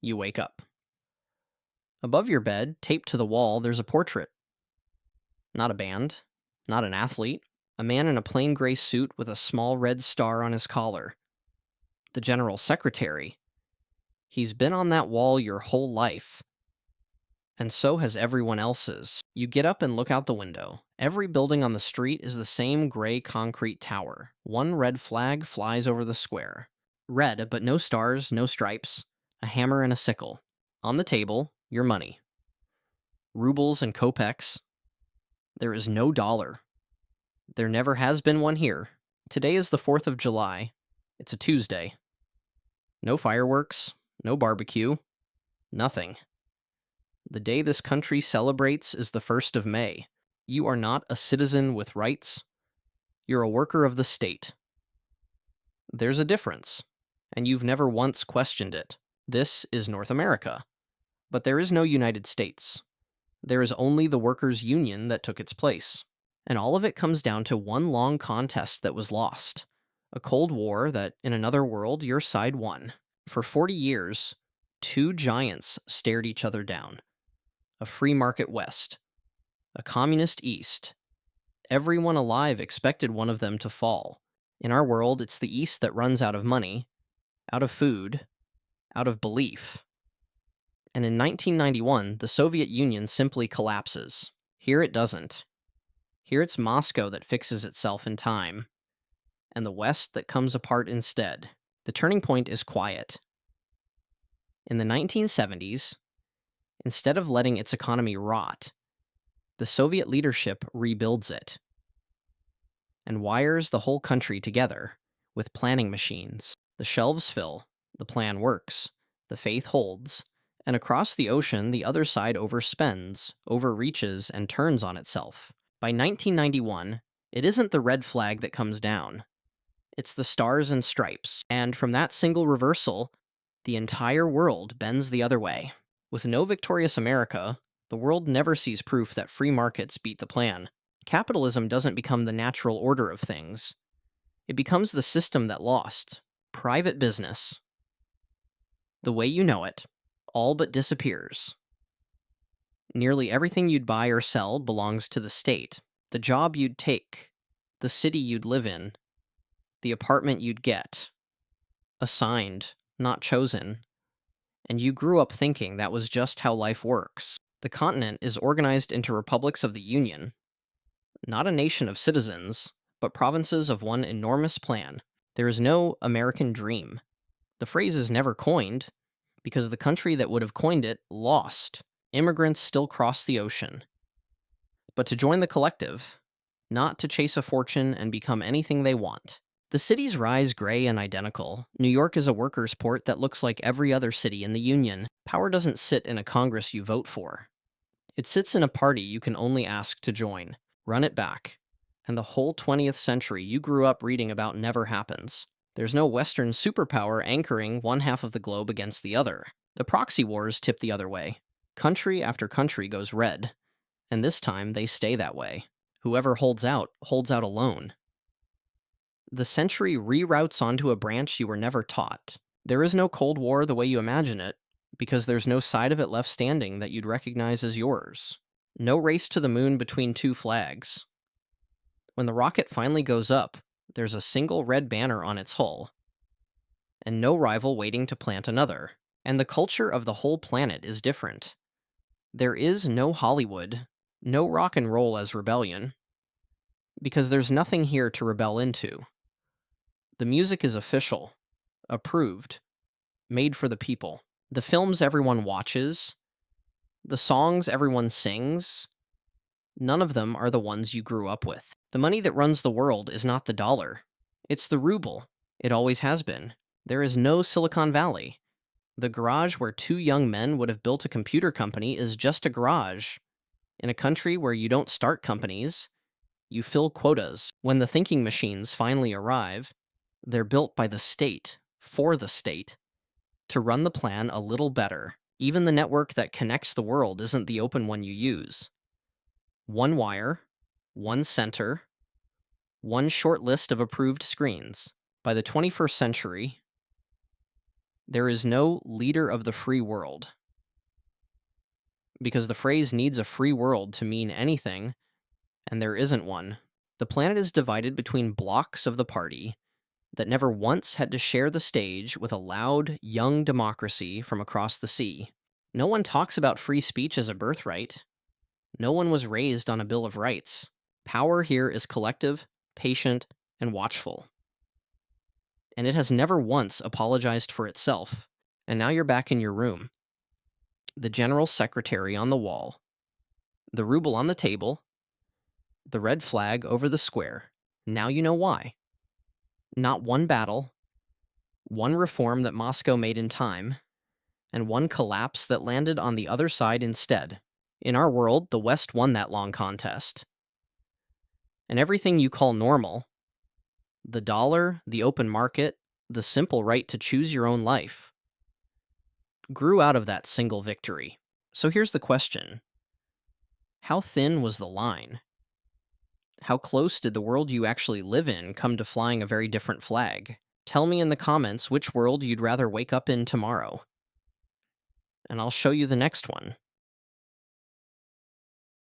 You wake up. Above your bed, taped to the wall, there's a portrait. Not a band, not an athlete, a man in a plain gray suit with a small red star on his collar. The general secretary. He's been on that wall your whole life. And so has everyone else's. You get up and look out the window. Every building on the street is the same gray concrete tower. One red flag flies over the square. Red, but no stars, no stripes. A hammer and a sickle. On the table, your money. Rubles and kopecks. There is no dollar. There never has been one here. Today is the 4th of July. It's a Tuesday. No fireworks, no barbecue, nothing. The day this country celebrates is the 1st of May. You are not a citizen with rights. You're a worker of the state. There's a difference, and you've never once questioned it. This is North America. But there is no United States. There is only the workers' union that took its place. And all of it comes down to one long contest that was lost. A Cold War that, in another world, your side won. For 40 years, two giants stared each other down. A free market West. A communist East. Everyone alive expected one of them to fall. In our world, it's the East that runs out of money, out of food, out of belief. And in 1991, the Soviet Union simply collapses. Here it doesn't. Here it's Moscow that fixes itself in time, and the West that comes apart instead. The turning point is quiet. In the 1970s, instead of letting its economy rot, the Soviet leadership rebuilds it and wires the whole country together with planning machines. The shelves fill, the plan works, the faith holds, and across the ocean, the other side overspends, overreaches, and turns on itself. By 1991, it isn't the red flag that comes down. It's the stars and stripes, and from that single reversal, the entire world bends the other way. With no victorious America, the world never sees proof that free markets beat the plan. Capitalism doesn't become the natural order of things. It becomes the system that lost. Private business. The way you know it, all but disappears. Nearly everything you'd buy or sell belongs to the state. The job you'd take, the city you'd live in, the apartment you'd get. Assigned, not chosen. And you grew up thinking that was just how life works. The continent is organized into republics of the Union. Not a nation of citizens, but provinces of one enormous plan. There is no American dream. The phrase is never coined, because the country that would have coined it lost. Immigrants still cross the ocean. But to join the collective, not to chase a fortune and become anything they want. The cities rise gray and identical. New York is a workers' port that looks like every other city in the Union. Power doesn't sit in a Congress you vote for. It sits in a party you can only ask to join. Run it back. And the whole 20th century you grew up reading about never happens. There's no Western superpower anchoring one half of the globe against the other. The proxy wars tip the other way. Country after country goes red. And this time they stay that way. Whoever holds out alone. The century reroutes onto a branch you were never taught. There is no Cold War the way you imagine it, because there's no side of it left standing that you'd recognize as yours. No race to the moon between two flags. When the rocket finally goes up, there's a single red banner on its hull, and no rival waiting to plant another. And the culture of the whole planet is different. There is no Hollywood, no rock and roll as rebellion, because there's nothing here to rebel into. The music is official, approved, made for the people. The films everyone watches, the songs everyone sings, none of them are the ones you grew up with. The money that runs the world is not the dollar. It's the ruble. It always has been. There is no Silicon Valley. The garage where two young men would have built a computer company is just a garage. In a country where you don't start companies, you fill quotas. When the thinking machines finally arrive, they're built by the state, for the state, to run the plan a little better. Even the network that connects the world isn't the open one you use. One wire, one center, one short list of approved screens. By the 21st century, There is no leader of the free world, because the phrase needs a free world to mean anything, and there isn't one. The planet is divided between blocks of the party that never once had to share the stage with a loud, young democracy from across the sea. No one talks about free speech as a birthright. No one was raised on a Bill of Rights. Power here is collective, patient, and watchful. And it has never once apologized for itself. And now you're back in your room. The general secretary on the wall, the ruble on the table, the red flag over the square. Now you know why. Not one battle, one reform that Moscow made in time, and one collapse that landed on the other side instead. In our world, the West won that long contest. And everything you call normal, the dollar, the open market, the simple right to choose your own life, grew out of that single victory. So here's the question. How thin was the line? How close did the world you actually live in come to flying a very different flag? Tell me in the comments which world you'd rather wake up in tomorrow, and I'll show you the next one.